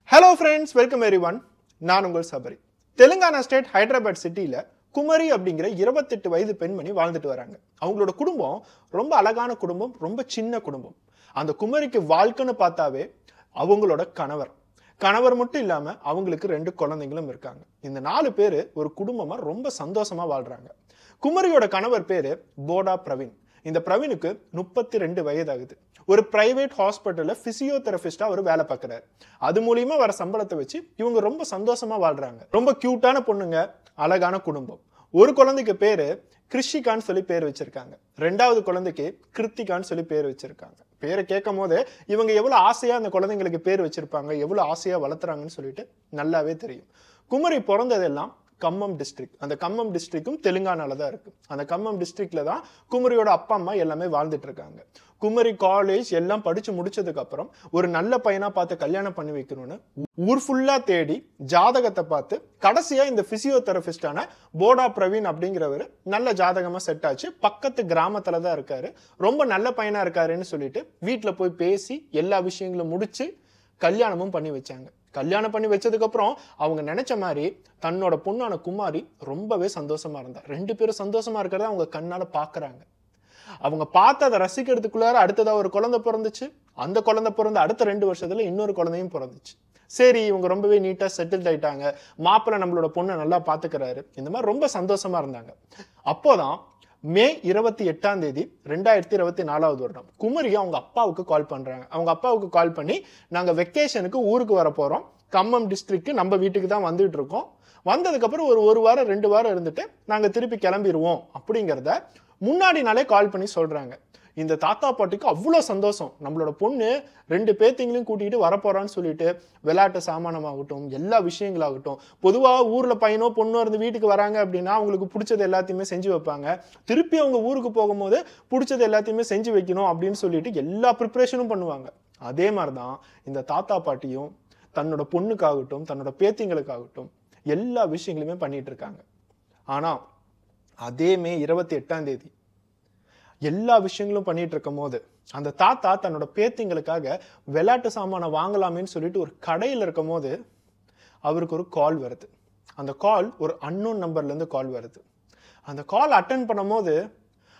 Hello friends, welcome everyone. நான் உங்கள் Sabari. Telangana state Hyderabad சிட்டில குமரி அப்படிங்கிற 28 வயது பெண்மணி வாழ்ந்துட்டு வராங்க. அவங்களோட குடும்பம் ரொம்ப அழகான குடும்பம், ரொம்ப சின்ன குடும்பம். அந்த குமரிக்கு வாழ்க்கைன்னு பார்த்தாவே அவங்களோட கணவர் மட்டும் இல்லாம அவங்களுக்கு 2 குழந்தைகளும் இருக்காங்க. இந்த 4 பேரு ஒரு குடும்பமா ரொம்ப சந்தோஷமா வாழ்றாங்க. குமரியோட கணவர் பேரு போடா பிரவீன். இந்த பிரவீனுக்கு 32 வயது ஆகுது. ஒரு பிரைவேட் ஹாஸ்பிட்டல்ல பிசியோதெரபிஸ்டா அவர் வேலை பார்க்கிறார். அது மூலியமா வர சம்பளத்தை வச்சு இவங்க ரொம்ப சந்தோஷமா வாழ்றாங்க. ரொம்ப கியூட்டான பொண்ணுங்க, அழகான குடும்பம். ஒரு குழந்தைக்கு பேரு கிருஷிகான்னு சொல்லி பேர் வச்சிருக்காங்க. 2வது குழந்தைக்கு கிருத்திகான்னு சொல்லி பேர் வச்சிருக்காங்க. பேரை கேட்கும் போது இவங்க எவ்வளவு ஆசையா அந்த குழந்தைங்களுக்கு பேர் வச்சிருப்பாங்க, எவ்வளவு ஆசையா வளர்த்துறாங்கன்னு சொல்லிட்டு நல்லாவே தெரியும். குமரி பிறந்ததெல்லாம் கம்மம் டிஸ்ட்ரிக்ட். அந்த கம்மம் டிஸ்ட்ரிக்டும் தெலுங்கானால தான் இருக்கு. அந்த கம்மம் டிஸ்ட்ரிக்ட்ல தான் குமரியோட அப்பா அம்மா எல்லாமே வாழ்ந்துட்டு இருக்காங்க. குமரி காலேஜ் எல்லாம் படிச்சு முடிச்சதுக்கு அப்புறம் ஒரு நல்ல பையனா பார்த்து கல்யாணம் பண்ணி வைக்கணும்னு ஊர் ஃபுல்லா தேடி ஜாதகத்தை பார்த்து கடைசியா இந்த பிசியோதெரபிஸ்டான போடா பிரவீன் அப்படிங்கிறவர் நல்ல ஜாதகமா செட் ஆச்சு. பக்கத்து கிராமத்துல தான் இருக்காரு. ரொம்ப நல்ல பையனா இருக்காருன்னு சொல்லிட்டு வீட்டுல போய் பேசி எல்லா விஷயங்களும் முடிச்சு கல்யாணமும் பண்ணி வச்சாங்க. கல்யாணம் பண்ணி வச்சதுக்கு அப்புறம் அவங்க நினைச்ச மாதிரி தன்னோட பொண்ணான குமாரி ரொம்பவே சந்தோஷமா இருந்தா. 2 பேரும் சந்தோஷமா இருக்கிறத அவங்க கண்ணால பாக்குறாங்க. அவங்க பார்த்து அதை ரசிக்கிறதுக்குள்ளார அடுத்ததா ஒரு குழந்தை பிறந்துச்சு. அந்த குழந்தை பிறந்த அடுத்த 2 வருஷத்துல இன்னொரு குழந்தையும் பிறந்துச்சு. சரி, இவங்க ரொம்பவே நீட்டா செட்டில்ட் ஆயிட்டாங்க. மாப்பிள்ளை நம்மளோட பொண்ணை நல்லா பாத்துக்கிறாரு. இந்த மாதிரி ரொம்ப சந்தோஷமா இருந்தாங்க. அப்போதான் மே 28ஆம் தேதி 2024வது வருடம் குமரி அவங்க அப்பாவுக்கு கால் பண்றாங்க. அவங்க அப்பாவுக்கு கால் பண்ணி, நாங்க வெக்கேஷனுக்கு ஊருக்கு வர போறோம், கம்மம் டிஸ்ட்ரிக்ட் நம்ம வீட்டுக்கு தான் வந்துட்டு இருக்கோம். வந்ததுக்கு அப்புறம் ஒரு வாரம் 2 வாரம் இருந்துட்டு நாங்க திருப்பி கிளம்பிடுவோம் அப்படிங்கிறத முன்னாடி நாளே கால் பண்ணி சொல்றாங்க. இந்த தாத்தா பாட்டிக்கு அவ்வளோ சந்தோஷம். நம்மளோட பொண்ணு 2 பேத்திங்களையும் கூட்டிகிட்டு வரப்போறான்னு சொல்லிட்டு விளையாட்டு சாமானமாகட்டும், எல்லா விஷயங்களாகட்டும், பொதுவாக ஊர்ல பையனோ பொண்ணோ இருந்து வீட்டுக்கு வராங்க அப்படின்னா அவங்களுக்கு பிடிச்சது எல்லாத்தையுமே செஞ்சு வைப்பாங்க. திருப்பி அவங்க ஊருக்கு போகும்போது பிடிச்சது எல்லாத்தையுமே செஞ்சு வைக்கணும் அப்படின்னு சொல்லிட்டு எல்லா ப்ரிப்பரேஷனும் பண்ணுவாங்க. அதே மாதிரிதான் இந்த தாத்தா பாட்டியும் தன்னோட பொண்ணுக்காகட்டும் தன்னோட பேத்திங்களுக்காகட்டும் எல்லா விஷயங்களுமே பண்ணிட்டு இருக்காங்க. ஆனா அதே மே 28ஆம் தேதி எல்லா விஷயங்களும் பண்ணிட்டு இருக்கும் போது அந்த தாத்தா தன்னோட பேத்திங்களுக்காக விளையாட்டு சாமான வாங்கலாமேன்னு சொல்லிட்டு ஒரு கடையில் இருக்கும் போது அவருக்கு ஒரு கால் வருது. அந்த கால் ஒரு அன்னோன் நம்பர்ல இருந்து கால் வருது. அந்த கால் அட்டென்ட் பண்ணும் போது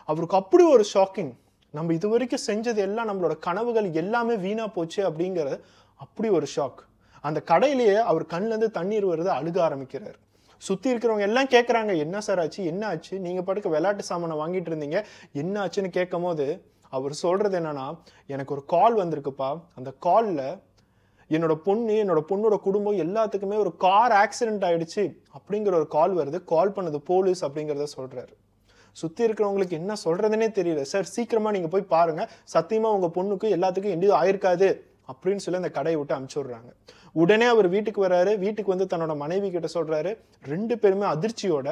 அவருக்கு அப்படி ஒரு ஷாக்கிங். நம்ம இது வரைக்கும் செஞ்சது எல்லாம், நம்மளோட கனவுகள் எல்லாமே வீணா போச்சு அப்படிங்கிறது அப்படி ஒரு ஷாக். அந்த கடையிலேயே அவர் கண்ணுல இருந்து தண்ணீர் வருது, அழுக ஆரம்பிக்கிறார். சுத்தி இருக்கிறவங்க எல்லாம் கேட்கறாங்க, என்ன சார் ஆச்சு, என்ன ஆச்சு, நீங்க பாட்டுக்கு விளையாட்டு சாமானை வாங்கிட்டு இருந்தீங்க, என்ன ஆச்சுன்னு கேட்கும் போது அவர் சொல்றது என்னன்னா, எனக்கு ஒரு கால் வந்திருக்குப்பா. அந்த கால்ல என்னோட பொண்ணோட குடும்பம் எல்லாத்துக்குமே ஒரு கார் ஆக்சிடென்ட் ஆயிடுச்சு அப்படிங்கிற ஒரு கால் வருது. கால் பண்ணது போலீஸ் அப்படிங்கிறத சொல்றாரு. சுத்தி இருக்கிறவங்களுக்கு என்ன சொல்றதுன்னே தெரியல. சார் சீக்கிரமா நீங்க போய் பாருங்க, சத்தியமா உங்க பொண்ணுக்கு எல்லாத்துக்கும் எதுவும் ஆயிருக்காது அப்படின்னு சொல்லி அந்த கடையை விட்டு அனுப்பிச்சு விடுறாங்க. உடனே அவர் வீட்டுக்கு வராரு. வீட்டுக்கு வந்து தன்னோட மனைவி கிட்ட சொல்றாரு. 2 பேருமே அதிர்ச்சியோட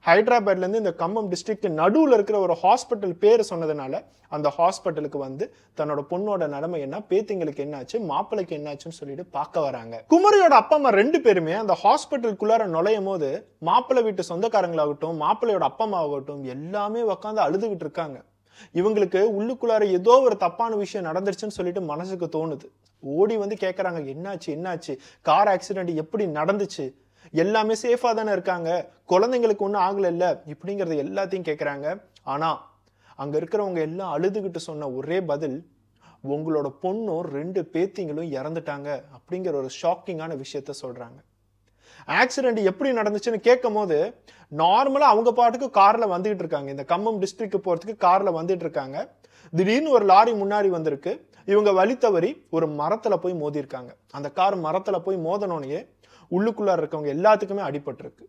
ஹைதராபாத்ல இருந்து இந்த கம்மம் டிஸ்ட்ரிக்ட் நடுவுல இருக்கிற ஒரு ஹாஸ்பிட்டல் பேரு சொன்னதுனால அந்த ஹாஸ்பிட்டலுக்கு வந்து தன்னோட பொண்ணோட நிலைமை என்ன, பேத்திங்களுக்கு என்னாச்சு, மாப்பிள்ளைக்கு என்னாச்சுன்னு சொல்லிட்டு பார்க்க வராங்க. குமரியோட அப்பா அம்மா 2 பேருமே அந்த ஹாஸ்பிட்டலுக்குள்ளார நுழையும் போது மாப்பிள்ளை வீட்டு சொந்தக்காரங்களாகட்டும் மாப்பிள்ளையோட அப்பா அம்மா ஆகட்டும் எல்லாமே உட்காந்து அழுதுகிட்டு இருக்காங்க. இவங்களுக்கு உள்ளுக்குள்ளார ஏதோ ஒரு தப்பான விஷயம் நடந்துருச்சுன்னு சொல்லிட்டு மனசுக்கு தோணுது. ஓடி வந்து கேட்கறாங்க, என்னாச்சு, கார் ஆக்சிடென்ட் எப்படி நடந்துச்சு, எல்லாமே சேஃபா தானே இருக்காங்க, குழந்தைங்களுக்கு ஒன்றும் ஆகல இல்ல இப்படிங்கறது எல்லாத்தையும் கேட்கறாங்க. ஆனா அங்க இருக்கிறவங்க எல்லாம் அழுதுகிட்டு சொன்ன ஒரே பதில், உங்களோட பொண்ணும் 2 பேத்திங்களும் இறந்துட்டாங்க அப்படிங்கிற ஒரு ஷாக்கிங்கான விஷயத்த சொல்றாங்க. ஆக்சிடென்ட் எப்படி நடந்துச்சுன்னு கேட்கும் போது நார்மலா அவங்க பாட்டுக்கு கார்ல வந்துகிட்டு இருக்காங்க. இந்த கம்மம் டிஸ்ட்ரிக்ட் போறதுக்கு கார்ல வந்துட்டு இருக்காங்க. திடீர்னு ஒரு லாரி முன்னாடி வந்திருக்கு. இவங்க வழி தவறி ஒரு மரத்துல போய் மோதி இருக்காங்க. அந்த கார் மரத்துல போய் மோதனோடனே உள்ளுக்குள்ளார இருக்கவங்க எல்லாத்துக்குமே அடிபட்டிருக்கு.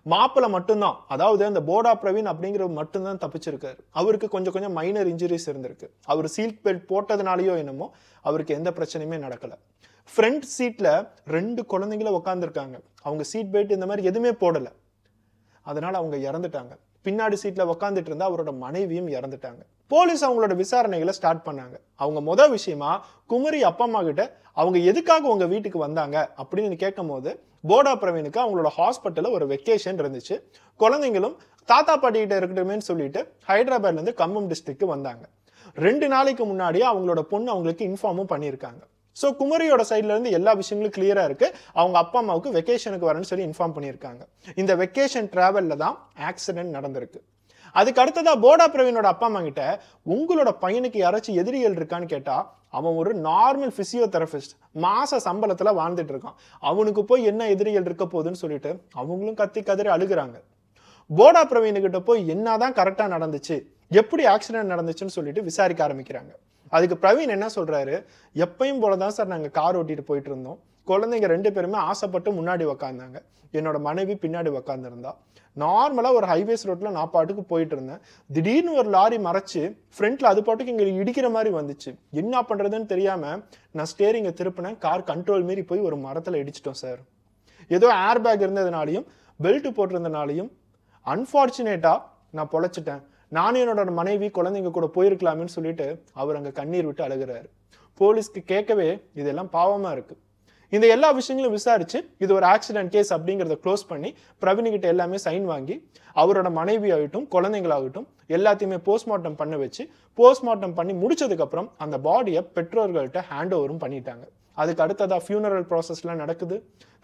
மாப்பிள்ளை மட்டும்தான், அதாவது அந்த போடா பிரவீன் அப்படிங்கிறவர் மட்டும்தான் தப்பிச்சிருக்காரு. அவருக்கு கொஞ்சம் மைனர் இன்ஜுரிஸ் இருந்திருக்கு. அவர் சீட் பெல்ட் போட்டதுனாலயோ என்னமோ அவருக்கு எந்த பிரச்சனையுமே நடக்கல. ஃப்ரண்ட் சீட்ல 2 குழந்தைங்களும் உட்காந்துருக்காங்க. அவங்க சீட் பெல்ட் இந்த மாதிரி எதுவுமே போடல. அதனால அவங்க இறந்துட்டாங்க. பின்னாடி சீட்ல உட்காந்துட்டு இருந்தா அவரோட மனைவியும் இறந்துட்டாங்க. போலீஸ் அவங்களோட விசாரணைகளை ஸ்டார்ட் பண்ணாங்க. அவங்க முதல் விஷயமா குமரி அப்பா அம்மா கிட்ட அவங்க எதுக்காக உங்க வீட்டுக்கு வந்தாங்க அப்படின்னு கேட்கும் போது போடா பிரவீனுக்கு அவங்களோட ஹாஸ்பிட்டல்ல ஒரு வெக்கேஷன் இருந்துச்சு, குழந்தைங்களும் தாத்தா பாட்டி கிட்ட இருக்கட்டுமேன்னு சொல்லிட்டு ஹைதராபாத்ல இருந்து கம்மம் டிஸ்ட்ரிக்ட் வந்தாங்க. 2 நாளைக்கு முன்னாடி அவங்களோட பொண்ணு அவங்களுக்கு இன்ஃபார்மும் பண்ணியிருக்காங்க. ஸோ குமரியோட சைட்ல இருந்து எல்லா விஷயங்களும் கிளியரா இருக்கு. அவங்க அப்பா அம்மாவுக்கு வெக்கேஷனுக்கு வரேன்னு சொல்லி இன்ஃபார்ம் பண்ணியிருக்காங்க. இந்த வெக்கேஷன் டிராவல்ல தான் ஆக்சிடென்ட் நடந்திருக்கு. அதுக்கு அடுத்ததா போடா பிரவீனோட அப்பா அம்மா கிட்ட உங்களோட பையனுக்கு யாராச்சும் எதிரிகள் இருக்கான்னு கேட்டா, அவன் ஒரு நார்மல் பிசியோதெரபிஸ்ட், மாச சம்பளத்துல வாழ்ந்துட்டு இருக்கான், அவனுக்கு போய் என்ன எதிரிகள் இருக்க போகுதுன்னு சொல்லிட்டு அவங்களும் கத்தி கதறி அழுகுறாங்க. போடா பிரவீன்கிட்ட போய் என்னதான் கரெக்டா நடந்துச்சு, எப்படி ஆக்சிடென்ட் நடந்துச்சுன்னு சொல்லிட்டு விசாரிக்க ஆரம்பிக்கிறாங்க. அதுக்கு பிரவீன் என்ன சொல்றாரு, எப்பயும் போலதான் சார் நாங்க கார் ஓட்டிட்டு போயிட்டு இருந்தோம், குழந்தைங்க 2 பேருமே ஆசைப்பட்டு முன்னாடி உக்காந்தாங்க, என்னோட மனைவி பின்னாடி உக்காந்துருந்தா, நார்மலா ஒரு ஹைவேஸ் ரோட்ல நான் பாட்டுக்கு போயிட்டு இருந்தேன், திடீர்னு ஒரு லாரி மறைச்சு ஃப்ரண்ட்ல அது பாட்டுக்கு எங்களுக்கு இடிக்கிற மாதிரி வந்துச்சு, என்ன பண்றதுன்னு தெரியாம நான் ஸ்டேரிங்கை திருப்பினேன், கார் கண்ட்ரோல் மீறி போய் ஒரு மரத்துல இடிச்சிட்டோம் சார். ஏதோ ஏர் பேக் இருந்ததுனாலையும் பெல்ட் போட்டிருந்தனாலையும் அன்பார்ச்சுனேட்டா நான் பொழைச்சிட்டேன், நானும் என்னோட மனைவி குழந்தைங்க கூட போயிருக்கலாமேன்னு சொல்லிட்டு அவர் அங்க கண்ணீர் விட்டு அழுகிறாரு. போலீஸ்க்கு கேட்கவே இதெல்லாம் பாவமா இருக்கு. இந்த எல்லா விஷயங்களும் விசாரிச்சு இது ஒரு ஆக்சிடென்ட் கேஸ் அப்படிங்கறத க்ளோஸ் பண்ணி பிரவீன் கிட்ட எல்லாமே சைன் வாங்கி அவரோட மனைவி ஆகட்டும் குழந்தைங்களாகட்டும் எல்லாத்தையுமே போஸ்ட்மார்ட்டம் பண்ண வச்சு போஸ்ட்மார்ட்டம் பண்ணி முடிச்சதுக்கு அப்புறம் அந்த பாடியை பெற்றோர்கள்ட்ட ஹேண்ட் ஓவரும் பண்ணிட்டாங்க. அதுக்கு அடுத்ததா ஃபியூனரல் ப்ராசஸ்லாம் நடக்குது.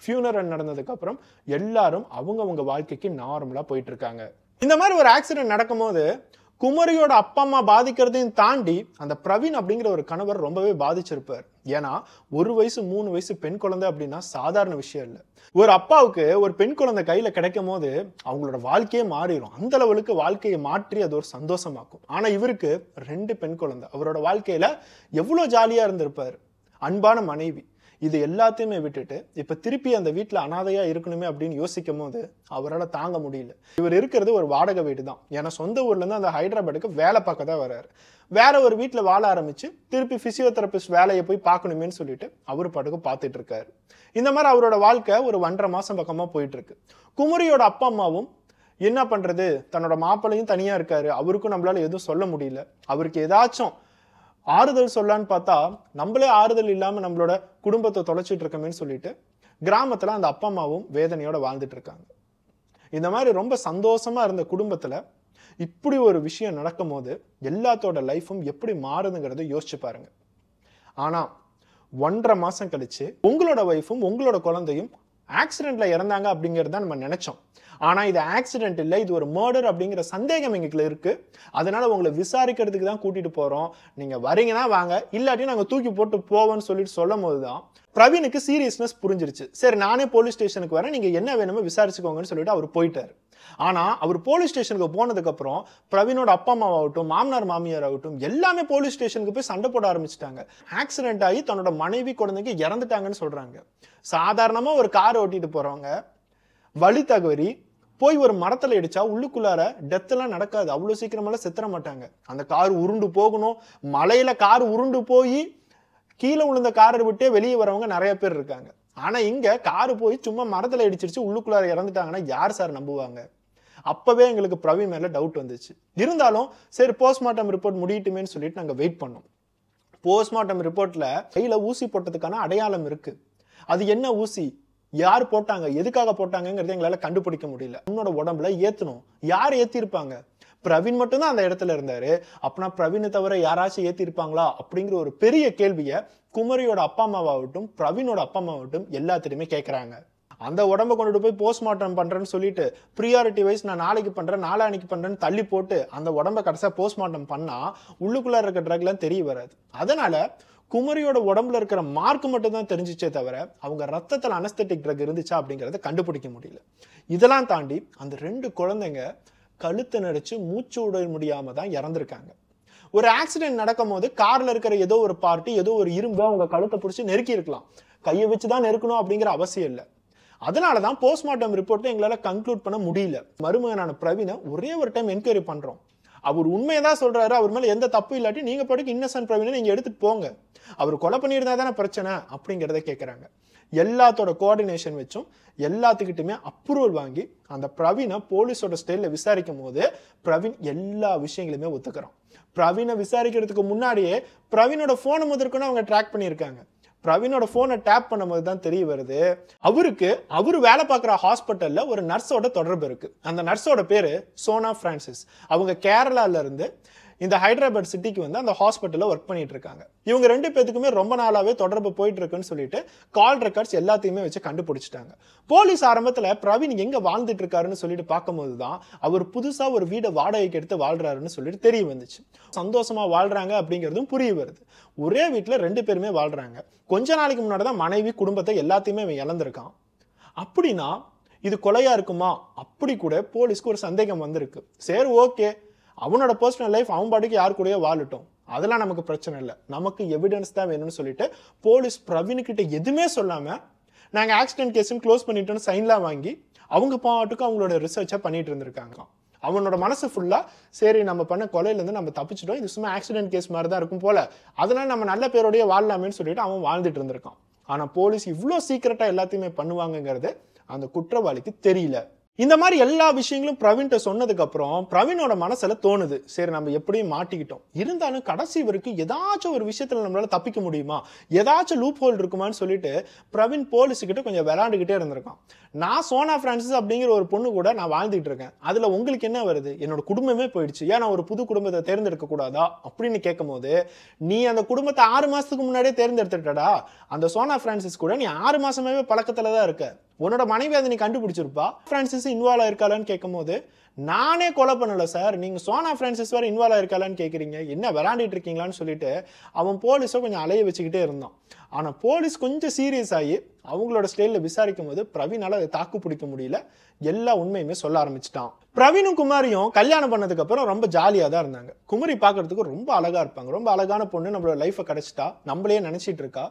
ஃபியூனரல் நடந்ததுக்கு அப்புறம் எல்லாரும் அவங்கவங்க வாழ்க்கைக்கு நார்மலா போயிட்டு இருக்காங்க. இந்த மாதிரி ஒரு ஆக்சிடென்ட் நடக்கும்போது குமரியோட அப்பா அம்மா பாதிக்கிறதையும் தாண்டி அந்த பிரவீன் அப்படிங்கிற ஒரு கணவர் ரொம்பவே பாதிச்சிருப்பார். ஏன்னா 1 வயசு 3 வயசு பெண் குழந்தை அப்படின்னா சாதாரண விஷயம் இல்லை. ஒரு அப்பாவுக்கு ஒரு பெண் குழந்தை கையில கிடைக்கும் போது அவங்களோட வாழ்க்கையே மாறிடும். அந்த லெவலுக்கு வாழ்க்கையை மாற்றி அது ஒரு சந்தோஷமாக்கும். ஆனா இவருக்கு 2 பெண் குழந்தை, அவரோட வாழ்க்கையில எவ்வளவு ஜாலியா இருந்திருப்பாரு, அன்பான மனைவி, இது எல்லாத்தையுமே விட்டுட்டு இப்ப திருப்பி அந்த வீட்டுல அனாதையா இருக்கணுமே அப்படின்னு யோசிக்கும் போது அவரால் தாங்க முடியல. இவர் இருக்கிறது ஒரு வாடகை வீடு தான். ஏன்னா சொந்த ஊர்ல இருந்து அந்த ஹைதராபாத்துக்கு வேலை பார்க்க தான் வர்றாரு. வேற ஒரு வீட்டுல வாழ ஆரம்பிச்சு திருப்பி பிசியோதெரபிஸ்ட் வேலையை போய் பார்க்கணுமேன்னு சொல்லிட்டு அவர் பாட்டுக்கு பார்த்துட்டு இருக்காரு. இந்த மாதிரி அவரோட வாழ்க்கை ஒரு 1.5 மாசம் பக்கமா போயிட்டு இருக்கு. குமரியோட அப்பா அம்மாவும் என்ன பண்றது, தன்னோட மாப்பிள்ளையும் தனியா இருக்காரு, அவருக்கும் நம்மளால எதுவும் சொல்ல முடியல, அவருக்கு ஏதாச்சும் ஆறுதல் சொல்லான்னு பார்த்தா நம்மளே ஆறுதல் இல்லாம நம்மளோட குடும்பத்தை தொலைச்சிட்டு இருக்கமேன்னு சொல்லிட்டு கிராமத்துல அந்த அப்பா அம்மாவும் வேதனையோட வாழ்ந்துட்டு இருக்காங்க. இந்த மாதிரி ரொம்ப சந்தோஷமா இருந்த குடும்பத்துல இப்படி ஒரு விஷயம் நடக்கும் போது எல்லாத்தோட லைஃபும் எப்படி மாறுதுங்கிறத யோசிச்சு பாருங்க. ஆனா 1.5 மாசம் கழிச்சு உங்களோட வைஃபும் உங்களோட குழந்தையும் ஆக்சிடென்ட்ல இறந்தாங்க அப்படிங்கறத நம்ம நினைச்சோம். ஆனா இது ஆக்சிடென்ட் இல்ல, இது ஒரு மர்டர் அப்படிங்கிற சந்தேகம் எங்களுக்கு இருக்கு. அதனால உங்களை விசாரிக்கிறதுக்கு தான் கூட்டிட்டு போறோம், நீங்க வரீங்கன்னா வாங்க, இல்லாட்டி நாங்க தூக்கி போட்டு போவோம்னு சொல்லிட்டு சொல்லும் போதுதான் பிரவீனுக்கு சீரியஸ்னஸ் புரிஞ்சிருச்சு. சரி நானே போலீஸ் ஸ்டேஷனுக்கு வரேன், நீங்க என்ன வேணுமோ விசாரிச்சுக்கோங்கன்னு சொல்லிட்டு அவர் போயிட்டாரு. ஆனா அவர் போலீஸ் ஸ்டேஷனுக்கு போனதுக்கு அப்புறம் பிரவீனோட அப்பா அம்மாவாகட்டும் மாமனார் மாமியார் ஆகட்டும் எல்லாமே போலீஸ் ஸ்டேஷனுக்கு போய் சண்டை போட ஆரம்பிச்சிட்டாங்க. ஆக்சிடென்ட் ஆகி தன்னோட மனைவி குழந்தைங்க இறந்துட்டாங்கன்னு சொல்றாங்க. சாதாரணமா ஒரு கார் ஓட்டிட்டு போறவங்க வழி தவறி போய் ஒரு மரத்துல இடிச்சா உள்ளுக்குள்ளார டெத் எல்லாம் நடக்காது, அவ்வளவு சீக்கிரமெல்லாம் செத்துற மாட்டாங்க. அந்த கார் உருண்டு போகணும், மலையில கார் உருண்டு போய் கீழே விழுந்த காரை விட்டே வெளியே வரவங்க நிறைய பேர் இருக்காங்க. ஆனா இங்க காரு போய் சும்மா மரத்துல இடிச்சிருச்சு உள்ளுக்குள்ளார இறந்துட்டாங்கன்னா யார் சார் நம்புவாங்க? அப்பவே எங்களுக்கு பிரவீன் மேல டவுட் வந்துச்சு. இருந்தாலும் சரி போஸ்ட்மார்ட்டம் ரிப்போர்ட் முடியட்டுமேன்னு சொல்லிட்டு நாங்க வெயிட் பண்ணோம். போஸ்ட்மார்ட்டம் ரிப்போர்ட்ல கையில ஊசி போட்டதுக்கான அடையாளம் இருக்கு. அது என்ன ஊசி, யார் போட்டாங்க, எதுக்காக போட்டாங்கிறத எங்களால கண்டுபிடிக்க முடியல. உன்னோட உடம்புல ஏத்தணும், யார் ஏத்திருப்பாங்க? பிரவீன் மட்டும் தான் அந்த இடத்துல இருந்தாரு, அப்படின்னா பிரவீனை தவிர யாராச்சும் ஏத்திருப்பாங்களா அப்படிங்கிற ஒரு பெரிய கேள்வியை குமரியோட அப்பா அம்மாவாகட்டும் பிரவீனோட அப்பா அம்மாவாகட்டும் எல்லாத்திலுமே கேட்கறாங்க. அந்த உடம்பை கொண்டுட்டு போய் போஸ்ட்மார்ட்டம் பண்றேன்னு சொல்லிட்டு ப்ரியாரிட்டி வைஸ் நான் நாளைக்கு பண்றேன் நாளானிக்கு பண்றேன்னு தள்ளி போட்டு அந்த உடம்பை கடைசியா போஸ்ட்மார்ட்டம் பண்ணா உள்ளுக்குள்ள இருக்க ட்ரக்லாம் தெரிய வராது. அதனால குமரியோட உடம்புல இருக்கிற மார்க் மட்டும் தான் தெரிஞ்சிச்சே தவிர அவங்க ரத்தத்தில் அனஸ்தெட்டிக் ட்ரக் இருந்துச்சா அப்படிங்கறத கண்டுபிடிக்க முடியல. இதெல்லாம் தாண்டி அந்த 2 குழந்தைங்க கழுத்தை நடிச்சு மூச்சு விட முடியாம தான் இறந்திருக்காங்க. ஒரு ஆக்சிடென்ட் நடக்கும் போது கார்ல இருக்கிற ஏதோ ஒரு பார்ட்டி ஏதோ ஒரு இரும்பு அவங்க கழுத்தை பிடிச்சி நெருக்கி இருக்கலாம், கையை வச்சுதான் நெருக்கணும் அப்படிங்கிற அவசியம் இல்லை. அதனாலதான் போஸ்ட்மார்ட்டம் ரிப்போர்ட் எங்களால கன்க்ளூட் பண்ண முடியல. மருமகனான பிரவீனை ஒரே ஒரு டைம் என்கொயரி பண்றோம், அவர் உண்மையதான் சொல்றாரு, அவர் மேல எந்த தப்பு இல்லாட்டி நீங்க பாட்டுக்கு இன்னசென்ட் பிரவீனை நீங்க எடுத்துட்டு போங்க, அவர் கொலை பண்ணியிருந்தா தானே பிரச்சனை அப்படிங்கிறத கேட்கறாங்க. எல்லாத்தோட கோஆர்டினேஷன் வச்சும் எல்லாத்துக்கிட்டுமே அப்ரூவல் வாங்கி அந்த பிரவீனை போலீஸோட ஸ்டைல்ல விசாரிக்கும் போது பிரவீன் எல்லா விஷயங்களுமே ஒத்துக்கிறான். பிரவீனை விசாரிக்கிறதுக்கு முன்னாடியே பிரவீனோட போனை முதற்கொண்டு அவங்க ட்ராக் பண்ணியிருக்காங்க. பிரவீனோட போனை டேப் பண்ணும்போது தான் தெரிய வருது அவரு வேலை பார்க்குற ஹாஸ்பிட்டல்ல ஒரு நர்ஸோட தொடர்பு இருக்கு. அந்த நர்ஸோட பேரு சோனா பிரான்சிஸ். அவங்க கேரளால இருந்து இந்த ஹைதராபாத் சிட்டிக்கு வந்து அந்த ஹாஸ்பிட்டல்ல ஒர்க் பண்ணிட்டு இருக்காங்க. இவங்க 2 பேத்துக்குமே ரொம்ப நாளாவே தொடர்பு போயிட்டு இருக்குன்னு சொல்லிட்டு கால் ரெக்கார்ட்ஸ் எல்லாத்தையுமே வச்சு கண்டுபிடிச்சிட்டாங்க. போலீஸ் ஆரம்பத்துல பிரவீன் எங்க வாழ்ந்துட்டு இருக்காருன்னு சொல்லிட்டு பார்க்கும்போது தான் அவர் புதுசா ஒரு வீடை வாடகைக்கு எடுத்து வாழ்றாருன்னு சொல்லிட்டு தெரிய வந்துச்சு. சந்தோஷமா வாழ்றாங்க அப்படிங்கிறதும் புரிய வருது. ஒரே வீட்டுல 2 பேருமே வாழ்றாங்க. கொஞ்ச நாளைக்கு முன்னாடி தான் மனைவி குடும்பத்தை எல்லாத்தையுமே அவன் இழந்திருக்கான். அப்படின்னா இது கொலையா இருக்குமா? அப்படி கூட போலீஸ்க்கு ஒரு சந்தேகம் வந்திருக்கு. சரி, ஓகே, அவனோட பர்சனல் லைஃப் அவன் பாட்டுக்கு யாரு கூடயோ வாழட்டும், அதெல்லாம் நமக்கு பிரச்சனை இல்லை, நமக்கு எவிடன்ஸ் தான் வேணும்னு சொல்லிட்டு போலீஸ் பிரவீன்கிட்ட எதுவுமே சொல்லாம நாங்க ஆக்சிடென்ட் கேஸும் க்ளோஸ் பண்ணிட்டோம்னு சைன்லாம் வாங்கி அவங்க பாட்டுக்கு அவங்களோட ரிசர்ச்சை பண்ணிட்டு இருந்திருக்காங்க. அவனோட மனசு ஃபுல்லா சரி நம்ம பண்ண கொலையில இருந்து நம்ம தப்பிச்சிட்டோம், இது சும்மா ஆக்சிடென்ட் கேஸ் மாதிரி தான் இருக்கும் போல, அதனால நம்ம நல்ல பேரோடய வாழலாமேன்னு சொல்லிட்டு அவன் வாழ்ந்துட்டு இருந்திருக்கான். ஆனா போலீஸ் இவ்வளோ சீக்கிரட்டா எல்லாத்தையுமே பண்ணுவாங்கிறது அந்த குற்றவாளிக்கு தெரியல. இந்த மாதிரி எல்லா விஷயங்களும் பிரவீன்ட்ட சொன்னதுக்கு அப்புறம் பிரவீனோட மனசுல தோணுது, சரி நம்ம எப்படியும் மாட்டிக்கிட்டோம், இருந்தாலும் கடைசி வரைக்கும் ஏதாச்சும் ஒரு விஷயத்துல நம்மளால தப்பிக்க முடியுமா, ஏதாச்சும் லூப் ஹோல் இருக்குமான்னு சொல்லிட்டு பிரவீன் போலீஸுக்கிட்ட கொஞ்சம் விளையாண்டுகிட்டே இருந்திருக்கான். நான் சோனா பிரான்சிஸ் அப்படிங்கிற ஒரு பொண்ணு கூட நான் வாழ்ந்துட்டு இருக்கேன், அதுல உங்களுக்கு என்ன வருது, என்னோட குடும்பமே போயிடுச்சு, ஏன் நான் ஒரு புது குடும்பத்தை தேர்ந்தெடுக்க கூடாதா அப்படின்னு கேட்கும் போது, நீ அந்த குடும்பத்தை 6 மாசத்துக்கு முன்னாடியே தேர்ந்தெடுத்துட்டடா, அந்த சோனா பிரான்சிஸ் கூட நீ 6 மாசமாவே பழக்கத்துல தான் இருக்க, உன்னோட மனைவி அதை நீ கண்டுபிடிச்சிருப்பா, பிரான்சிஸ் இன்வால்வ் ஆயிருக்காளான்னு கேட்கும் போது, நானே கொலை பண்ணல சார், நீங்க சோனா பிரான்சிஸ் வேற இன்வால்வ் ஆயிருக்காளான்னு கேட்குறீங்க, என்ன விளையாண்டிட்டு இருக்கீங்களான்னு சொல்லிட்டு அவன் போலீஸை கொஞ்சம் அலைய வச்சுக்கிட்டே இருந்தான். ஆனா போலீஸ் கொஞ்சம் சீரியஸ் ஆகி அவங்களோட ஸ்டைலில் விசாரிக்கும் போது பிரவீனால அதை தாக்கு பிடிக்க முடியல, எல்லா உண்மையுமே சொல்ல ஆரம்பிச்சிட்டான். பிரவீனும் குமாரியும் கல்யாணம் பண்ணதுக்கு அப்புறம் ரொம்ப ஜாலியா தான் இருந்தாங்க. குமரி பார்க்கறதுக்கு ரொம்ப அழகா இருப்பாங்க, ரொம்ப அழகான பொண்ணு, நம்மளோட லைஃபை கிடைச்சிட்டா, நம்மளே நினைச்சிட்டு இருக்கா,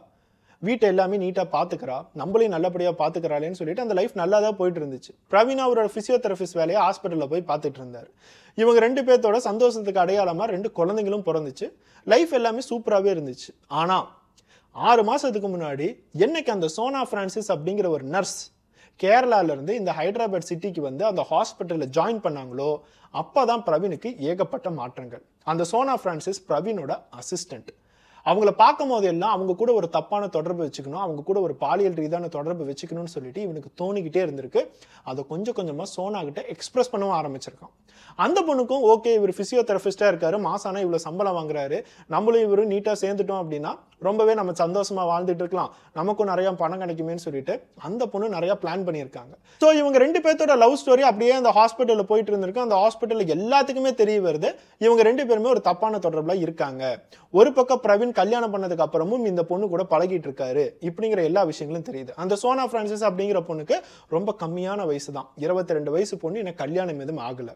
வீட்டை எல்லாமே நீட்டா பாத்துக்கிறா, நம்மளையும் நல்லபடியா பாத்துக்கிறாளேன்னு சொல்லிட்டு அந்த லைஃப் நல்லா தான் போயிட்டு இருந்துச்சு. பிரவீன் அவரோட பிசியோதெரபிஸ்ட் வேலையை ஹாஸ்பிட்டல்ல போய் பார்த்துட்டு இருந்தாரு. இவங்க 2 பேர்த்தோட சந்தோஷத்துக்கு அடையாளமா 2 குழந்தைங்களும் பிறந்துச்சு. லைஃப் எல்லாமே சூப்பராகவே இருந்துச்சு. ஆனா 6 மாசத்துக்கு முன்னாடி என்னைக்கு அந்த சோனா பிரான்சிஸ் அப்படிங்கிற ஒரு நர்ஸ் கேரளால இருந்து இந்த ஹைதராபாத் சிட்டிக்கு வந்து அந்த ஹாஸ்பிட்டல்ல ஜாயின் பண்ணாங்களோ அப்பதான் பிரவீனுக்கு ஏகப்பட்ட மாற்றங்கள். அந்த சோனா பிரான்சிஸ் பிரவீனோட அசிஸ்டன்ட். அவங்கள பார்க்கும் போது எல்லாம் அவங்க கூட ஒரு தப்பான தொடர்பு வச்சுக்கணும், அவங்க கூட ஒரு பாலியல் ரீதியான தொடர்பு வச்சுக்கணும்னு சொல்லிட்டு இவனுக்கு தோணிக்கிட்டே இருந்திருக்கு. அதை கொஞ்சம் கொஞ்சமா சோனா கிட்ட எக்ஸ்பிரஸ் பண்ணவும் ஆரம்பிச்சிருக்கான். அந்த பொண்ணுக்கும் ஓகே, இவர் பிசியோதெரபிஸ்டா இருக்காரு, மாசானா இவ்வளவு சம்பளம் வாங்குறாரு, நம்மளும் இவரு நீட்டா சேர்ந்துட்டோம் அப்படின்னா ரொம்பவே நம்ம சந்தோஷமா வாழ்ந்துட்டு இருக்கலாம், நமக்கும் நிறைய பணம் கிடைக்குமேன்னு சொல்லிட்டு அந்த பொண்ணு நிறைய பிளான் பண்ணியிருக்காங்க. ஸோ இவங்க 2 பேர்த்தோட லவ் ஸ்டோரி அப்படியே அந்த ஹாஸ்பிட்டல்ல போயிட்டு இருந்திருக்கு. அந்த ஹாஸ்பிட்டல்ல எல்லாத்துக்குமே தெரிய வருது இவங்க 2 பேருமே ஒரு தப்பான தொடர்புல இருக்காங்க. ஒரு பக்கம் பிரவீன் கல்யாணம் பண்ணதுக்கு அப்புறமும் இந்த பொண்ணு கூட பழகிட்டு இருக்காரு இப்படிங்கிற எல்லா விஷயங்களும் தெரியுது. அந்த சோனா பிரான்சிஸ் அப்படிங்கிற பொண்ணுக்கு ரொம்ப கம்மியான வயசு தான், 22 வயசு பொண்ணு, எனக்கு கல்யாணம் எதுவும் ஆகல.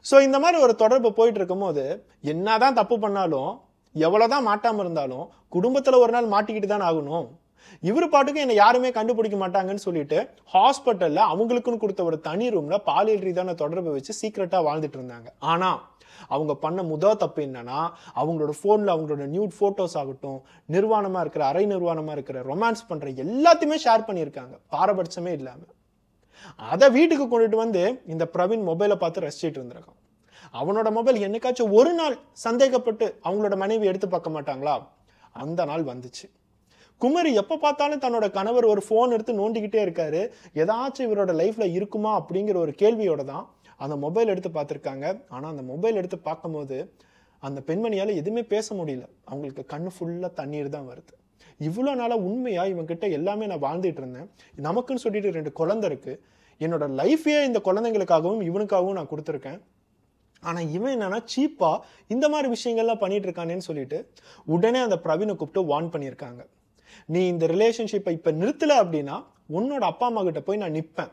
ஸோ இந்த மாதிரி ஒரு தொடர்பு போயிட்டு இருக்கும் போது என்னதான் தப்பு பண்ணாலும் எவ்வளவுதான் மாட்டாம இருந்தாலும் குடும்பத்துல ஒரு நாள் மாட்டிக்கிட்டு தான் ஆகணும். இவரு பாட்டுக்கு என்ன யாருமே கண்டுபிடிக்க மாட்டாங்கன்னு சொல்லிட்டு ஹாஸ்பிட்டல்ல அவங்களுக்குன்னு கொடுத்த ஒரு தனி ரூம்ல பாலியல் ரீதியான தொடர்பை வச்சு சீக்கிரட்டா வாழ்ந்துட்டு இருந்தாங்க. ஆனா அவங்க பண்ண முதல் தப்பு என்னன்னா, அவங்களோட போன்ல அவங்களோட நியூட் போட்டோஸ் ஆகட்டும், நிர்வாணமா இருக்கிற அரை நிர்வாணமா இருக்கிற ரொமான்ஸ் பண்ற எல்லாத்தையுமே ஷேர் பண்ணியிருக்காங்க, பாரபட்சமே இல்லாம. அதை வீட்டுக்கு கொண்டுட்டு வந்து இந்த பிரவீன் மொபைலை பார்த்து ரசிச்சிட்டு இருந்திருக்கான். அவனோட மொபைல் என்னைக்காச்சும் ஒரு நாள் சந்தேகப்பட்டு அவங்களோட மனைவி எடுத்து பார்க்க மாட்டாங்களா? அந்த நாள் வந்துச்சு. குமரி எப்ப பார்த்தாலும் தன்னோட கணவர் ஒரு போன் எடுத்து நோண்டிக்கிட்டே இருக்காரு, ஏதாச்சும் இவரோட லைஃப்ல இருக்குமா அப்படிங்கிற ஒரு கேள்வியோட தான் அந்த மொபைல் எடுத்து பார்த்திருக்காங்க. ஆனா அந்த மொபைல் எடுத்து பார்க்கும்போது அந்த பெண்மணியால எதுவுமே பேச முடியல, அவங்களுக்கு கண்ணு ஃபுல்லா தண்ணீர் தான் வருது. இவ்வளவு நாளா உண்மையா இவன் கிட்ட எல்லாமே நான் வாழ்ந்துட்டு இருந்தேன், நமக்குன்னு சொல்லிட்டு 2 குழந்தை இருக்கு, என்னோட லைஃபே இந்த குழந்தைங்களுக்காகவும் இவனுக்காகவும் நான் கொடுத்துருக்கேன், ஆனா இவன் என்னன்னா சீப்பா இந்த மாதிரி விஷயங்கள்லாம் பண்ணிட்டு இருக்கானேன்னு சொல்லிட்டு உடனே அந்த பிரவீனை கூப்பிட்டு வார்ன் பண்ணியிருக்காங்க. நீ இந்த ரிலேஷன்ஷிப்பை இப்ப நிறுத்தல அப்படின்னா உன்னோட அப்பா அம்மா கிட்ட போய் நான் நிற்பேன்,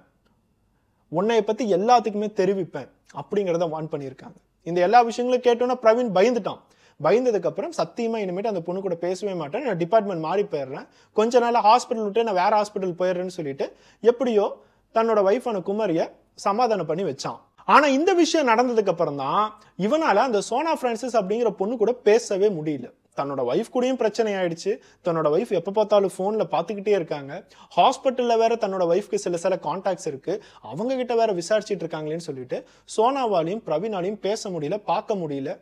உன்னைய பத்தி எல்லாத்துக்குமே தெரிவிப்பேன் அப்படிங்கிறத வார்ன் பண்ணியிருக்காங்க. இந்த எல்லா விஷயங்களும் கேட்டோன்னா பிரவீன் பயந்துட்டான். பயந்ததுக்கு அப்புறம் சத்தியமா இனிமேட்டு அந்த பொண்ணு கூட பேசவே மாட்டேன், நான் டிபார்ட்மெண்ட் மாறி போயிடுறேன், கொஞ்ச நாள் ஹாஸ்பிட்டல் விட்டு நான் வேற ஹாஸ்பிட்டல் போயிடுறேன்னு சொல்லிட்டு எப்படியோ தன்னோட வைஃபான குமரிய சமாதானம் பண்ணி வச்சான். ஆனா இந்த விஷயம் நடந்ததுக்கு அப்புறம் தான் இவனால அந்த சோனா பிரான்சிஸ் அப்படிங்கிற பொண்ணு கூட பேசவே முடியல. தன்னோட வைஃப் கூடயும் பிரச்சனை ஆயிடுச்சு, தன்னோட வைஃப் எப்ப பார்த்தாலும் போன்ல பாத்துக்கிட்டே இருக்காங்க, ஹாஸ்பிட்டல்ல வேற தன்னோட வைஃப்க்கு சில கான்டாக்ட்ஸ் இருக்கு, அவங்க கிட்ட வேற விசாரிச்சுட்டு இருக்காங்களேன்னு சொல்லிட்டு சோனாவாலையும் பிரவீனாலையும் பேச முடியல, பார்க்க முடியல,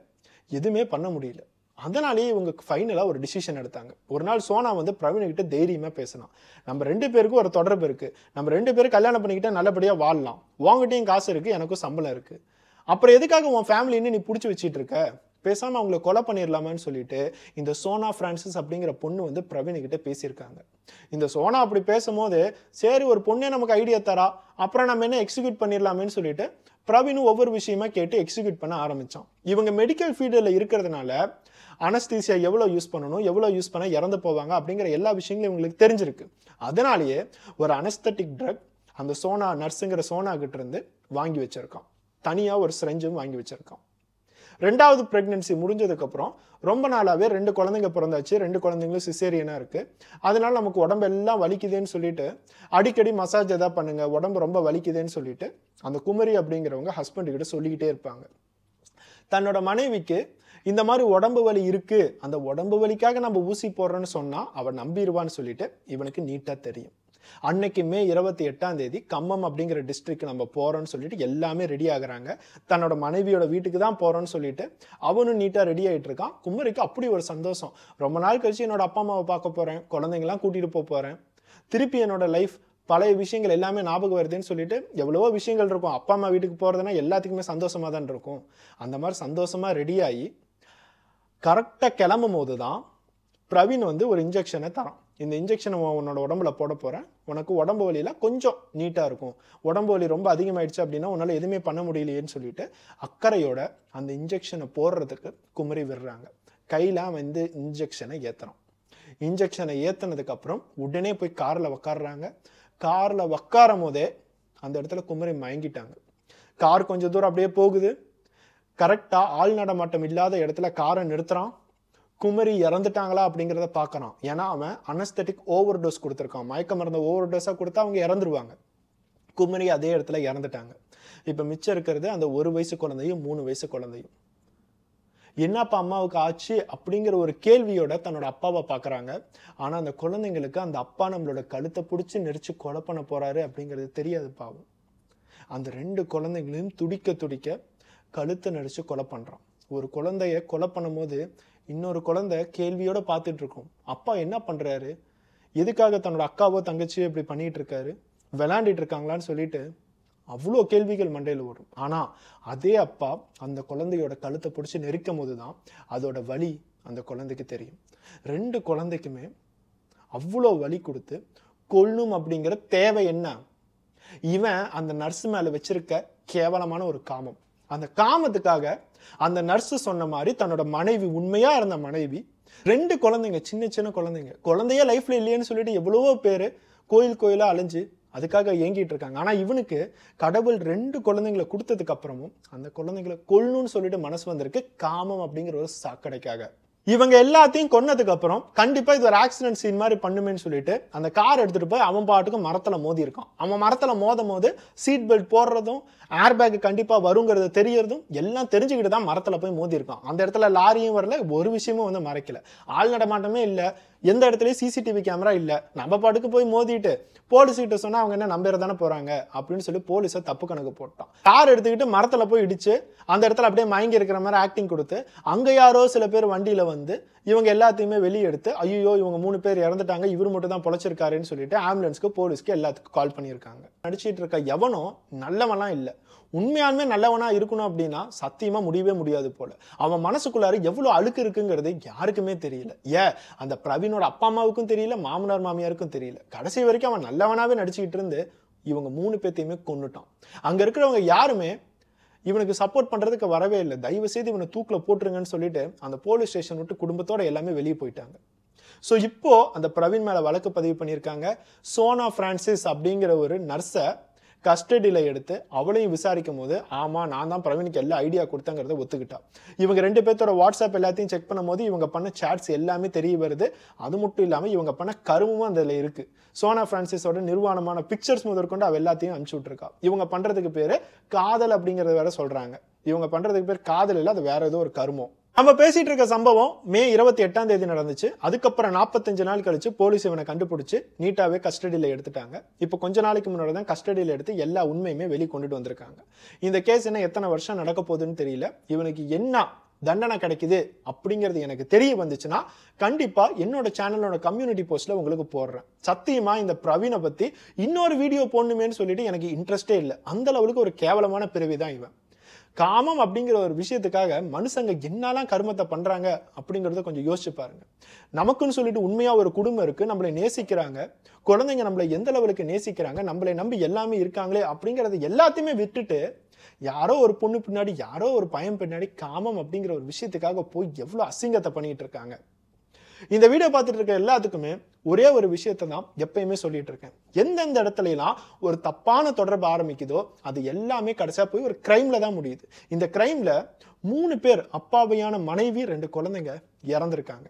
எதுவுமே பண்ண முடியல. அதனாலேயே இவங்க ஃபைனலா ஒரு டிசிஷன் எடுத்தாங்க. ஒரு நாள் சோனா வந்து பிரவீன் கிட்ட தைரியமா பேசினான், நம்ம 2 பேருக்கும் ஒரு தொடர்பு இருக்கு, நம்ம 2 பேரும் கல்யாணம் பண்ணிக்கிட்டா நல்லபடியா வாழலாம், உங்ககிட்டயும் காசு இருக்கு, எனக்கும் சம்பளம் இருக்கு, அப்புறம் எதுக்காக உன் ஃபேமிலின்னு நீ பிடிச்சி வச்சிட்டு இருக்க, பேசாம அவங்கள கொலை பண்ணிடலாமான்னு சொல்லிட்டு இந்த சோனா பிரான்சிஸ் அப்படிங்கிற பொண்ணு வந்து பிரவீன் கிட்ட பேசியிருக்காங்க. இந்த சோனா அப்படி பேசும்போது சரி ஒரு பொண்ணே நமக்கு ஐடியா தரா, அப்புறம் நம்ம என்ன எக்ஸிக்யூட் பண்ணிடலாமேன்னு சொல்லிட்டு பிரவீனும் ஒவ்வொரு விஷயமா கேட்டு எக்ஸிக்யூட் பண்ண ஆரம்பிச்சான். இவங்க மெடிக்கல் ஃபீல்டில் இருக்கிறதுனால அனஸ்தீசியா எவ்வளவு யூஸ் பண்ணணும், எவ்வளவு யூஸ் பண்ண இறந்து போவாங்க அப்படிங்கிற எல்லா விஷயங்களும் இவங்களுக்கு தெரிஞ்சிருக்கு. அதனாலேயே ஒரு அனஸ்தட்டிக் ட்ரக் அந்த சோனா நர்ஸுங்கிற சோனா கிட்ட இருந்து வாங்கி வச்சிருக்கான். தனியா ஒரு சிரஞ்சும் வாங்கி வச்சிருக்கான். 2வது பிரெக்னன்சி முடிஞ்சதுக்கு அப்புறம் ரொம்ப நாளாவே 2 குழந்தைங்க பிறந்தாச்சு. 2 குழந்தைங்களும் சிசேரியனா இருக்கு. அதனால நமக்கு உடம்பு எல்லாம் வலிக்குதுன்னு சொல்லிட்டு அடிக்கடி மசாஜ் எதாவது பண்ணுங்க, உடம்பு ரொம்ப வலிக்குதுன்னு சொல்லிட்டு அந்த குமரி அப்படிங்கிறவங்க ஹஸ்பண்ட் கிட்ட சொல்லிக்கிட்டே இருப்பாங்க. தன்னோட மனைவிக்கு இந்த மாதிரி உடம்பு வலி இருக்கு, அந்த உடம்பு வலிக்காக நம்ம ஊசி போடுறோன்னு சொன்னா அவ நம்பிடுவான்னு சொல்லிட்டு இவனுக்கு நீட்டா தெரியும். அன்னைக்கு மே 28 கம்மம் அப்படிங்கிற டிஸ்ட்ரிக்ட் நம்ம போறோம்னு சொல்லிட்டு எல்லாமே ரெடி ஆகுறாங்க. தன்னோட மனைவியோட வீட்டுக்கு தான் போறோம்னு சொல்லிட்டு அவனும் நீட்டா ரெடி ஆயிட்டு இருக்கான். குமரிக்கு அப்படி ஒரு சந்தோஷம். ரொம்ப நாள் கழிச்சு என்னோட அப்பா அம்மாவை பார்க்க போறேன், குழந்தைங்களாம் கூட்டிட்டு போறேன், திருப்பி என்னோட லைஃப் பழைய விஷயங்கள் எல்லாமே ஞாபகம் வருதுன்னு சொல்லிட்டு எவ்வளவோ விஷயங்கள் இருக்கும். அப்பா அம்மா வீட்டுக்கு போறதுன்னா எல்லாத்துக்குமே சந்தோஷமா தான் இருக்கும். அந்த மாதிரி சந்தோஷமா ரெடி ஆகி கரெக்டா கிளம்பும் போதுதான் பிரவீன் வந்து ஒரு இன்ஜெக்ஷனை தரான். இந்த இன்ஜெக்ஷனை உன்னோட உடம்புல போட போறேன், உனக்கு உடம்பு வலியில கொஞ்சம் நீட்டா இருக்கும், உடம்பு வலி ரொம்ப அதிகமாயிடுச்சு அப்படின்னா உன்னால எதுவுமே பண்ண முடியலையேன்னு சொல்லிட்டு அக்கறையோட அந்த இன்ஜெக்ஷனை போடுறதுக்கு குமரி விடுறாங்க. கையில வந்து இன்ஜெக்ஷனை ஏத்துறான். இன்ஜெக்ஷனை ஏத்தினதுக்கு அப்புறம் உடனே போய் கார்ல உக்காடுறாங்க. கார்ல உக்காரும் போதே அந்த இடத்துல குமரி மயங்கிட்டாங்க. கார் கொஞ்சம் தூரம் அப்படியே போகுது. கரெக்டா ஆள் நடமாட்டம் இல்லாத இடத்துல காரை நிறுத்துறான். குமரி இறந்துட்டாங்களா அப்படிங்கிறத பார்க்கறான். ஏன்னா அவன் அனஸ்தட்டிக் ஓவர் டோஸ் கொடுத்துருக்கான். மயக்க மருந்து ஓவர் டோஸா கொடுத்தா அவங்க இறந்துருவாங்க. குமரி அதே இடத்துல இறந்துட்டாங்க. இப்ப மிச்சம் இருக்கிறது அந்த 1 வயசு குழந்தையும் 3 வயசு குழந்தையும். என்னப்பா அம்மாவுக்கு ஆச்சு அப்படிங்கிற ஒரு கேள்வியோட தன்னோட அப்பாவை பார்க்கறாங்க. ஆனா அந்த குழந்தைங்களுக்கு அந்த அப்பா நம்மளோட கழுத்தை பிடிச்சி நெரிச்சு கொலை பண்ண போறாரு அப்படிங்கிறது தெரியாது பாவம். அந்த 2 குழந்தைங்களையும் துடிக்க துடிக்க கழுத்தை நெரிச்சு கொலை பண்றான். ஒரு குழந்தைய கொலை பண்ணும் போது இன்னொரு குழந்தை கேள்வியோட பார்த்துட்டு இருக்கும். அப்பா என்ன பண்றாரு, எதுக்காக தன்னோட அக்காவோ தங்கச்சியோ இப்படி பண்ணிட்டு இருக்காரு, விளையாண்டிட்டு இருக்காங்களான்னு சொல்லிட்டு அவ்வளோ கேள்விகள் மண்டையில் வரும். ஆனா அதே அப்பா அந்த குழந்தையோட கழுத்தை பிடிச்சி நெரிக்கும் போதுதான் அதோட வலி அந்த குழந்தைக்கு தெரியும். 2 குழந்தைக்குமே அவ்வளோ வலி கொடுத்து கொல்லும் அப்படிங்கிற தேவை என்ன? இவன் அந்த நர்ஸ் மேல வச்சிருக்க கேவலமான ஒரு காமம். அந்த காமத்துக்காக அந்த நர்ஸ் சொன்ன மாதிரி தன்னோட மனைவி, உண்மையா இருந்த மனைவி, 2 குழந்தைங்க, சின்ன சின்ன குழந்தைங்க, குழந்தையே லைஃப்ல இல்லையேன்னு சொல்லிட்டு எவ்வளவோ பேரு கோயிலா அலைஞ்சு அதுக்காக ஏங்கிட்டு இருக்காங்க. ஆனா இவனுக்கு கடவுள் 2 குழந்தைங்களை கொடுத்ததுக்கு அப்புறமும் அந்த குழந்தைங்களை கொல்லணும்னு சொல்லிட்டு மனசு வந்திருக்கு, காமம் அப்படிங்கிற ஒரு சாக்கடைக்காக. இவங்க எல்லாத்தையும் கொன்னதுக்கு அப்புறம் கண்டிப்பா இது ஒரு ஆக்சிடென்ட் சீன் மாதிரி பண்ணுமேன்னு சொல்லிட்டு அந்த கார் எடுத்துட்டு போய் அவன் பாட்டுக்கு மரத்துல மோதி இருக்கான். அவன் மரத்துல மோதும் போது சீட் பெல்ட் போடுறதும் ஏர் பேக் கண்டிப்பா வருங்கிறது தெரியறதும் எல்லாம் தெரிஞ்சுக்கிட்டு தான் மரத்துல போய் மோதி இருக்கான். அந்த இடத்துல லாரியும் வரல, ஒரு விஷயமும் வந்து மறைக்கல, ஆள் நடமாட்டமே இல்ல, எந்த இடத்துலயும் சிசிடிவி கேமரா இல்ல. நம்ம பாட்டுக்கு போய் மோதிட்டு போலீஸ் கிட்ட சொன்னா அவங்க என்ன நம்பறதானே போறாங்க அப்படின்னு சொல்லி போலீஸை தப்பு கணக்கு போட்டான். கார் எடுத்துக்கிட்டு மரத்துல போய் இடிச்சு அந்த இடத்துல அப்படியே மயங்கி இருக்கிற மாதிரி ஆக்டிங் கொடுத்து அங்க யாரோ சில பேர் வண்டியில வந்து இவங்க எல்லாத்தையுமே வெளியே எடுத்து ஐயோ இவங்க 3 பேர் இறந்துட்டாங்க, இவர் மட்டும் தான் பொழைச்சிருக்காருன்னு சொல்லிட்டு ஆம்புலன்ஸ்க்கு போலீஸ்க்கு எல்லாத்துக்கும் கால் பண்ணியிருக்காங்க. நடிச்சிட்டு இருக்க எவனோ நல்லவன்லாம் இல்ல, உண்மையாலுமே நல்லவனா இருக்கணும் அப்படின்னா சத்தியமா முடியவே முடியாது போல. அவன் மனசுக்குள்ளார எவ்வளவு அழுக்கு இருக்குங்கிறது யாருக்குமே தெரியல. அந்த பிரவீனோட அப்பா அம்மாவுக்கும் தெரியல, மாமனார் மாமியாருக்கும் தெரியல. கடைசி வரைக்கும் அவன் நல்லவனாவே நடிச்சுக்கிட்டு இருந்து இவங்க 3 பேத்தையுமே கொன்னுட்டான். அங்க இருக்கிறவங்க யாருமே இவனுக்கு சப்போர்ட் பண்றதுக்கு வரவே இல்லை. தயவு செய்து இவனை தூக்குல போட்டுருங்கன்னு சொல்லிட்டு அந்த போலீஸ் ஸ்டேஷன் விட்டு குடும்பத்தோட எல்லாமே வெளியே போயிட்டாங்க. சோ இப்போ அந்த பிரவீன் மேல வழக்கு பதிவு பண்ணியிருக்காங்க. சோனா பிரான்சிஸ் அப்படிங்கிற ஒரு நர்ஸை கஸ்டடியில எடுத்து அவளையும் விசாரிக்கும் போது ஆமா நான் தான் பிரவீனுக்கு எல்லா ஐடியா கொடுத்தங்கிறத ஒத்துக்கிட்டா. இவங்க 2 பேர்த்தோட வாட்ஸ்அப் எல்லாத்தையும் செக் பண்ணும் போது இவங்க பண்ண சாட்ஸ் எல்லாமே தெரிய வருது. அது மட்டும் இல்லாம இவங்க பண்ண கருமும் அதுல இருக்கு. சோனா பிரான்சிஸோட நிர்வாணமான பிக்சர்ஸ் முதற்கொண்டு அவ எல்லாத்தையும் அனுப்பிச்சு விட்டுருக்கா. இவங்க பண்றதுக்கு பேரு காதல் அப்படிங்கறத வேற சொல்றாங்க. இவங்க பண்றதுக்கு பேர் காதல் இல்ல, அது வேற ஏதோ ஒரு கருமம். நம்ம பேசிட்டு இருக்க சம்பவம் மே 28 நடந்துச்சு. அதுக்கப்புறம் 45 நாள் கழிச்சு போலீஸ் இவனை கண்டுபிடிச்சு நீட்டாவே கஸ்டடியில எடுத்துட்டாங்க. இப்போ கொஞ்ச நாளைக்கு முன்னாடி தான் கஸ்டடியில எடுத்து எல்லா உண்மையுமே வெளியே கொண்டுட்டு வந்திருக்காங்க. இந்த கேஸ் என்ன எத்தனை வருஷம் நடக்க போகுதுன்னு தெரியல. இவனுக்கு என்ன தண்டனை கிடைக்குது அப்படிங்கிறது எனக்கு தெரிய வந்துச்சுன்னா கண்டிப்பா என்னோட சேனலோட கம்யூனிட்டி போஸ்ட்ல உங்களுக்கு போடுறேன். சத்தியமா இந்த பிரவீனை பத்தி இன்னொரு வீடியோ போடணுமேன்னு சொல்லிட்டு எனக்கு இன்ட்ரெஸ்டே இல்லை. அந்த அளவுக்கு ஒரு கேவலமான பிறவி தான் இவன். காமம் அப்படிங்கிற ஒரு விஷயத்துக்காக மனுஷங்க என்னெல்லாம் கருமத்தை பண்றாங்க அப்படிங்கறத கொஞ்சம் யோசிச்சு பாருங்க. நமக்குன்னு சொல்லிட்டு உண்மையா ஒரு குடும்பம் இருக்கு, நம்மளை நேசிக்கிறாங்க, குழந்தைங்க நம்மளை எந்த லெவலுக்கு நேசிக்கிறாங்க, நம்மளை நம்பி எல்லாமே இருக்காங்களே அப்படிங்கறது எல்லாத்தையுமே விட்டுட்டு யாரோ ஒரு பொண்ணு பின்னாடி, யாரோ ஒரு பையன் பின்னாடி காமம் அப்படிங்கிற ஒரு விஷயத்துக்காக போய் எவ்வளவு அசிங்கத்தை பண்ணிட்டு இருக்காங்க. இந்த வீடியோ பார்த்துட்டு இருக்க எல்லாத்துக்குமே ஒரே ஒரு விஷயத்தை தான் எப்பயுமே சொல்லிட்டு இருக்கேன். எந்தெந்த இடத்துல எல்லாம் ஒரு தப்பான தொடர்பு ஆரம்பிக்குதோ அது எல்லாமே கடைசியா போய் ஒரு கிரைம்ல தான் முடியுது. இந்த கிரைம்ல 3 பேர், அப்பாவியான மனைவி, 2 குழந்தைங்க இறந்திருக்காங்க.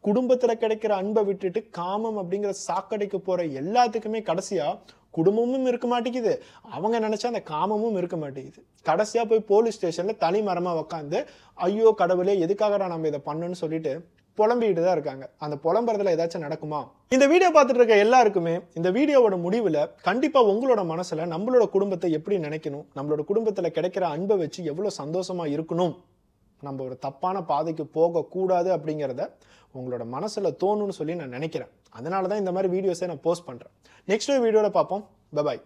குடும்பத்துல கிடைக்கிற அன்பை விட்டுட்டு காமம் அப்படிங்கிற சாக்கடைக்கு போற எல்லாத்துக்குமே கடைசியா குடும்பமும் இருக்க மாட்டேங்குது, அவங்க நினைச்சா அந்த காமமும் இருக்க மாட்டேங்குது. கடைசியா போய் போலீஸ் ஸ்டேஷன்ல தனி மரமா உட்காந்து ஐயோ கடவுளே எதுக்காக நம்ம இதை பண்ணணும்னு சொல்லிட்டு புலம்பிட்டு தான் இருக்காங்க. அந்த புலம்புறதுல ஏதாச்சும் நடக்குமா? இந்த வீடியோ பார்த்துட்டு இருக்க எல்லாருக்குமே இந்த வீடியோவோட முடிவுல கண்டிப்பா உங்களோட மனசுல நம்மளோட குடும்பத்தை எப்படி நினைக்கணும், நம்மளோட குடும்பத்துல கிடைக்கிற அன்பை வச்சு எவ்வளவு சந்தோஷமா இருக்கணும், நம்ம ஒரு தப்பான பாதைக்கு போக கூடாது அப்படிங்கிறத உங்களோட மனசுல தோணும்னு சொல்லி நான் நினைக்கிறேன். அதனால தான் இந்த மாதிரி வீடியோஸை நான் போஸ்ட் பண்றேன். நெக்ஸ்ட் வீடியோல பார்ப்போம். பை.